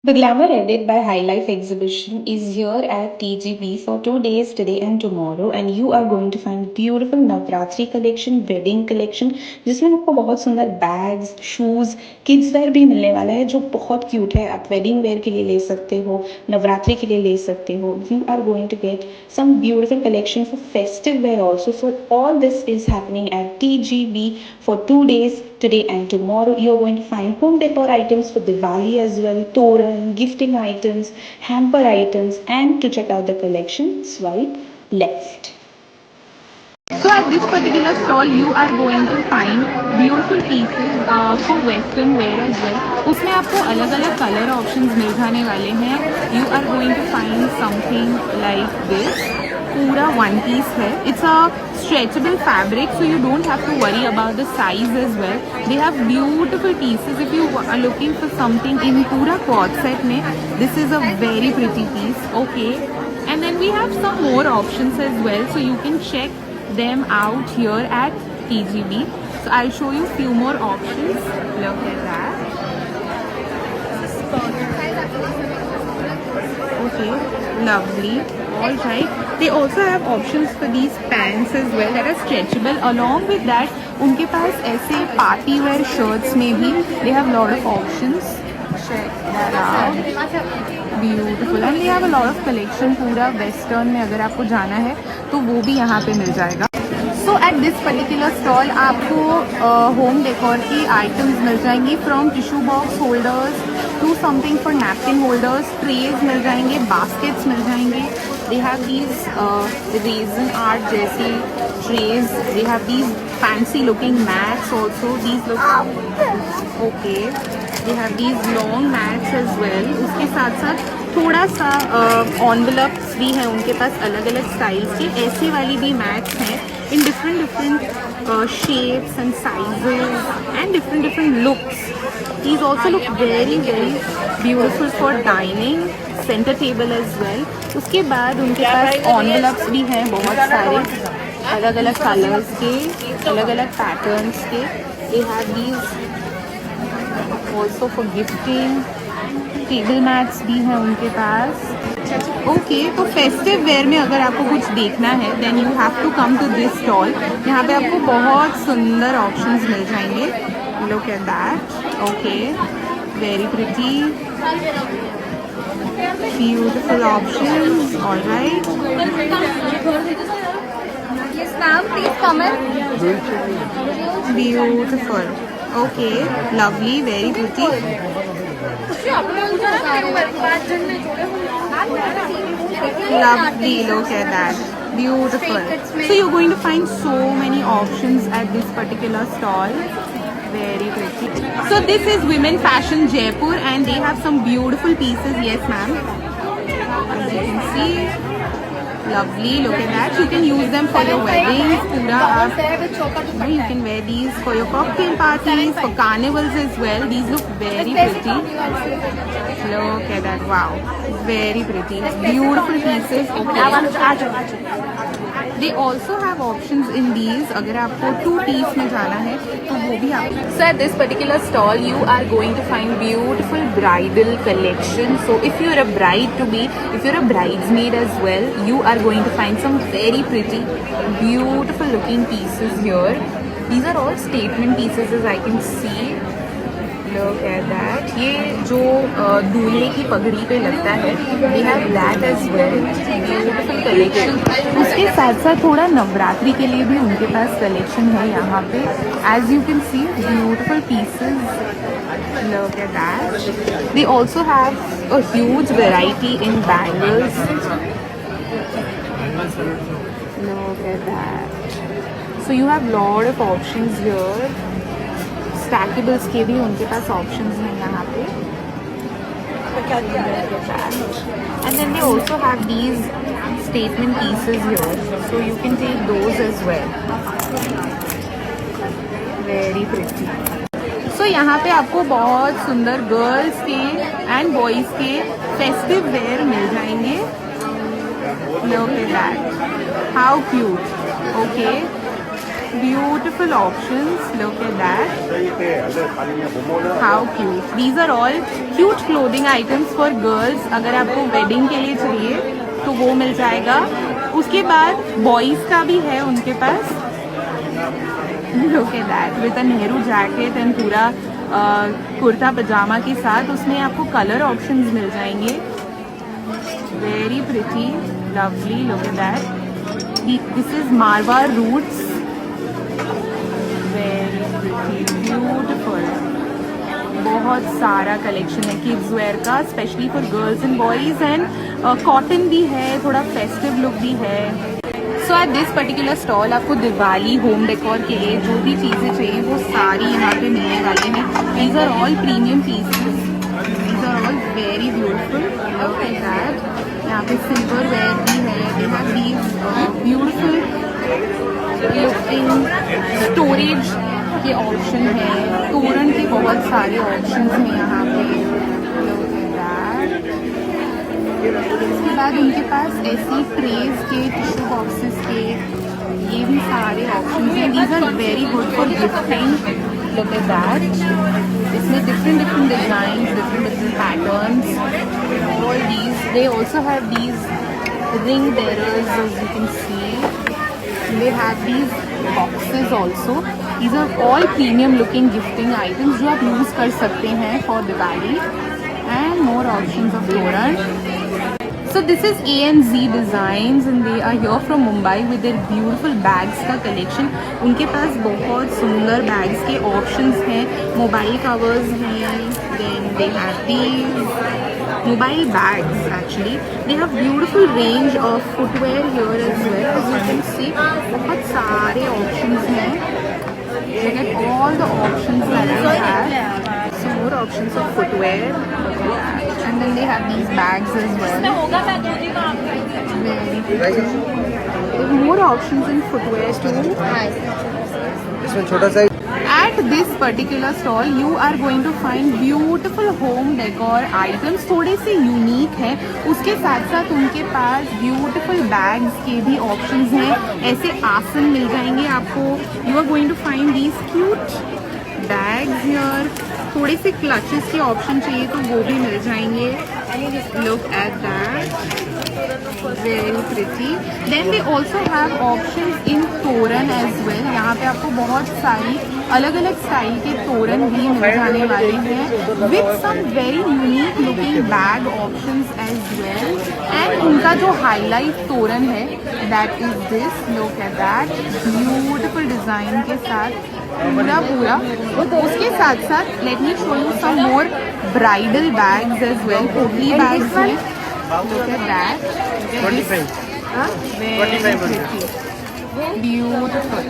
The Glamour Edit by High Life exhibition is here at TGB for 2 days, today and tomorrow, and you are going to find beautiful Navratri collection, wedding collection, जिसमें आपको बहुत सुंदर bags, shoes, kids where भी मिलने वाला है जो बहुत क्यूट है. आप वेडिंग वेयर के लिए ले सकते हो, नवरात्रि के लिए ले सकते हो. You are going to get some beautiful collection for festive wear also. So all this is happening at TGB for 2 days, today and tomorrow. You're going to find home decor items for Diwali as well, toran, gifting items, hamper items, and to check out the collection, swipe left. So at this particular stall, you are going to find beautiful pieces for western wear as well. उसमें आपको अलग अलग colour options मिल जाने वाले हैं. You are going to find something like this. पूरा one piece है. It's a stretchable fabric, so you don't have to worry about the size as well. They have beautiful pieces. If you are looking for something in पूरा quad set में, this is a very pretty piece. Okay, and then we have some more options as well, so you can check them out here at TGB. So I'll show you few more options. Look at that. Okay, lovely. All right. They also have options for these pants as well that are stretchable. Along with that, उनके पास ऐसे party wear shirts में भी they have lot of options. Check that out. Beautiful. And they have a lot of collection. पूरा western में अगर आपको जाना है तो वो भी यहाँ पे मिल जाएगा. So at this particular stall आपको home decor की items मिल जाएंगी, from tissue box holders to something for napkin holders, trays मिल जाएंगे, baskets मिल जाएंगे. They have these raisin art जैसी trays. They have these fancy looking mats also. These look okay. They have these long mats as well. उसके साथ साथ थोड़ा सा envelopes भी हैं उनके पास अलग अलग styles के. ऐसे वाली भी mats हैं in different shapes and sizes and different looks. These also look very beautiful for dining, center table as well. उसके बाद उनके पास envelopes भी हैं बहुत सारे अलग अलग कलर्स के, अलग अलग पैटर्न्स के. They have these also for gifting. Table mats भी हैं उनके पास. ओके, तो फेस्टिव वेयर में अगर आपको कुछ देखना है then you have to come to this stall. यहाँ पे आपको बहुत सुंदर ऑप्शंस मिल जाएंगे. Look at that. Okay, very pretty, beautiful options. Alright. Yes, ma'am. Please come in. Beautiful. Okay, lovely, very pretty. Lovely, look at that. Beautiful. So you're going to find so many options at this particular stall. Very pretty. So this is Women Fashion Jaipur and they have some beautiful pieces. Yes, ma'am. As you can see. Lovely, look at that. You can use them for your weddings. Pura you can wear these for your cocktail parties, for carnivals as well. These look very pretty. Look at that. Wow, very pretty. Beautiful pieces. Okay. They also have options in these. अगर आपको 2 piece में जाना है तो वो भी आप. So at this particular stall you are going to find beautiful bridal collection. So if you're a bride to be, if you're a bridesmaid as well, you are going to find some very pretty, beautiful looking pieces here. These are all statement pieces as I can see. Look at that. ये जो दूल्हे की पगड़ी पे लगता है, they have that as well. Beautiful collection. उसके साथ साथ थोड़ा नवरात्रि के लिए भी उनके पास कलेक्शन है यहाँ पे. As you can see, beautiful pieces. Look at that. They also have a huge variety in bangles. Look at that. So you have lot of options here. स्टैकेबल्स के भी उनके पास ऑप्शंस हैं यहाँ पे. And then they also have these statement pieces here, so you can take those as well. Very pretty. So यहाँ पे आपको बहुत सुंदर गर्ल्स के एंड बॉयज़ के फेस्टिव वेयर मिल जाएंगे. Look at that. How cute. Okay, Beautiful options. Look at that. How cute. These are all cute clothing items for girls. अगर आपको wedding के लिए चाहिए तो वो मिल जाएगा. उसके बाद boys का भी है उनके पास. Look at that. With a Nehru jacket and पूरा कुर्ता पजामा के साथ उसमें आपको कलर ऑप्शंस मिल जाएंगे. Very pretty, lovely. Look at that. This is Marwar roots. Very pretty, beautiful. बहुत सारा कलेक्शन है किड्स वेयर का, specially for girls and boys. And cotton भी है, थोड़ा फेस्टिव लुक भी है. सो एट दिस पर्टिकुलर स्टॉल आपको दिवाली होम डेकोर के लिए जो भी चीज़ें चाहिए वो सारी यहाँ पे मिलने वाली हैं. These are all premium pieces. These are all very beautiful. Look at that. यहाँ पे सिल्वर वेयर भी है. They have these beautiful looking storage के ऑप्शन है. तोरण के बहुत सारे ऑप्शंस हैं यहाँ पे. Look at that. इसके बाद उनके पास ऐसी ट्रेज के, टिश्यू बॉक्सेस के, ये भी सारे ऑप्शंस हैं. These are very good for gifting. Look at that. इसमें different designs, different patterns. All these. They also have these ring bearers, as you can see. They have these boxes also. These are all premium looking gifting items जो आप use कर सकते हैं for Diwali. And more options of Toran. So this is A&Z Designs and they are here from Mumbai with their beautiful bags का collection. उनके पास बहुत सुंदर bags के options हैं. Mobile covers हैं. Then they have these mobile bags actually. They have beautiful range of footwear here as well. As you can see, बहुत सारे options हैं. Look at all the options that they have. So more options of footwear. And then they have these bags as well. Very cool. More options in footwear too. इसमें छोटा सा At this particular stall, you are going to find beautiful home decor items. थोड़े से unique हैं. उसके साथ साथ उनके पास beautiful bags के भी options हैं. ऐसे आसन मिल जाएंगे आपको. You are going to find these cute bags here. थोड़े से क्लचेस के ऑप्शन चाहिए तो वो भी मिल जाएंगे. Look at that. Very pretty. Then they also have options in तोरण as well. यहाँ पे आपको बहुत सारी अलग अलग स्टाइल के तोरण भी मिल जाने वाले हैं. With some very unique looking bag options as well. And उनका जो highlight तोरण है that is this. Look at that. Beautiful design के साथ पूरा. उसके साथ साथ let me show you some more bridal bags as well. पोटली bags हैं. Look at that. 25. Very pretty. Beautiful.